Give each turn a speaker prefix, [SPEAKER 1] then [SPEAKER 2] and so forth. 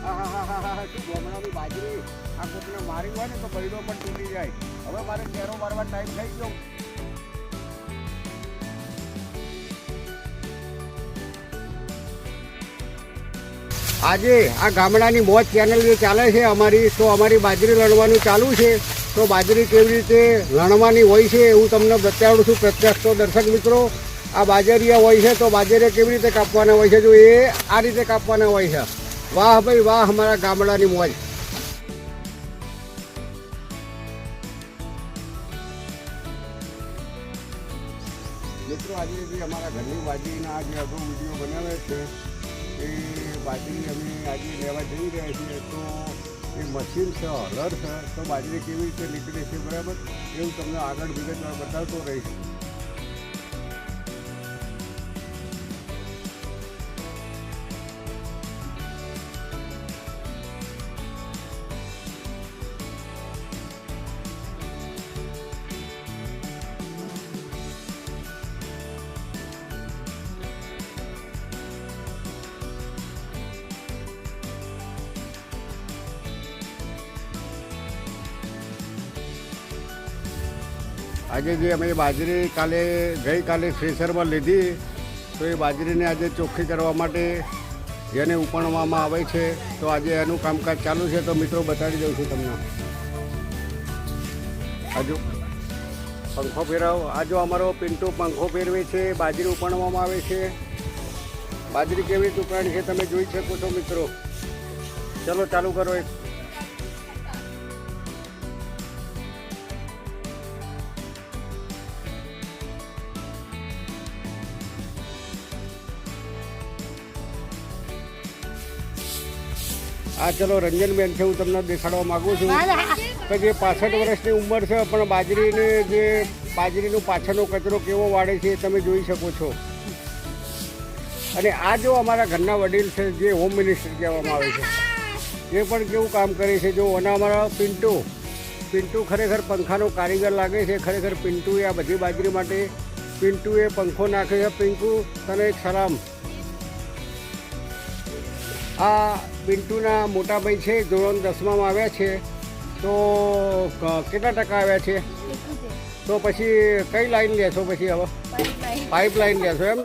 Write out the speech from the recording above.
[SPEAKER 1] શું ગોમડાની બાજરી આ કોકને મારી હોય ને તો બૈડો પણ તૂટી જાય. હવે મારે કેરો મારવા ટાઈમ થઈ ગયો. આજે આ ગામડાની મોજ ચેનલ જે ચાલે છે અમારી, તો અમારી બાજરી લણવાનું ચાલુ છે. તો બાજરી કેવી રીતે લણવાની હોય છે એવું તમને બતાવું છું પ્રત્યક્ષ. તો દર્શક મિત્રો, આ બાજરીયા હોય છે તો બાજરીયા કેવી રીતે કાપવાના હોય છે, જો એ આ રીતે કાપવાના હોય છે. વાહ ભાઈ વાહ, અમારા ગામડાની મોજ. મિત્રો, આજે જે અમારા ઘરની બાજરીના જે અગાઉ વિડીયો બનાવે છે એ બાજરી અમે આજે લેવા જઈ રહ્યા છીએ. તો એ મશીન છે, હલર છે, તો બાજરી કેવી રીતે નીકળે છે બરાબર એવું તમને આગળ વિગતવાર બતાવતો રહીશ. આજે જે અમે બાજરી ગઈકાલે થ્રેશરમાં લીધી, તો એ બાજરીને આજે ચોખ્ખી કરવા માટે જેને ઉપણવામાં આવે છે, તો આજે એનું કામકાજ ચાલુ છે. તો મિત્રો બતાવી દઉં છું તમને. હજુ પંખો ફેરવો. આ જો અમારો પિન્ટુ પંખો ફેરવે છે, બાજરી ઉપણવામાં આવે છે. બાજરી કેવી રીતે ઉપાડી છે તમે જોઈ શકો છો મિત્રો. ચલો ચાલુ કરો. આ ચલો રંજનબેન છે, હું તમને દેખાડવા માગું છું કે જે 65 વર્ષની ઉંમર છે પણ બાજરીનું પાછળનો કચરો કેવો વાળે છે તમે જોઈ શકો છો. અને આ જો અમારા ઘરના વડીલ છે જે હોમ મિનિસ્ટર કહેવામાં આવે છે, એ પણ કેવું કામ કરે છે. જો અને અમારા પિન્ટુ ખરેખર પંખાનો કારીગર લાગે છે. ખરેખર પિન્ટુએ આ બધી બાજરી માટે પિન્ટુએ પંખો નાખ્યો છે. પિન્ટુ, તને એક સલામ. આ પિન્ટુના મોટાભાઈ છે, ધોરણ 10માં આવ્યા છે. તો કેટલા ટકા આવ્યા છે? તો પછી કઈ લાઈન લેશો પછી? હવે પાઇપલાઇન લેશો એમ?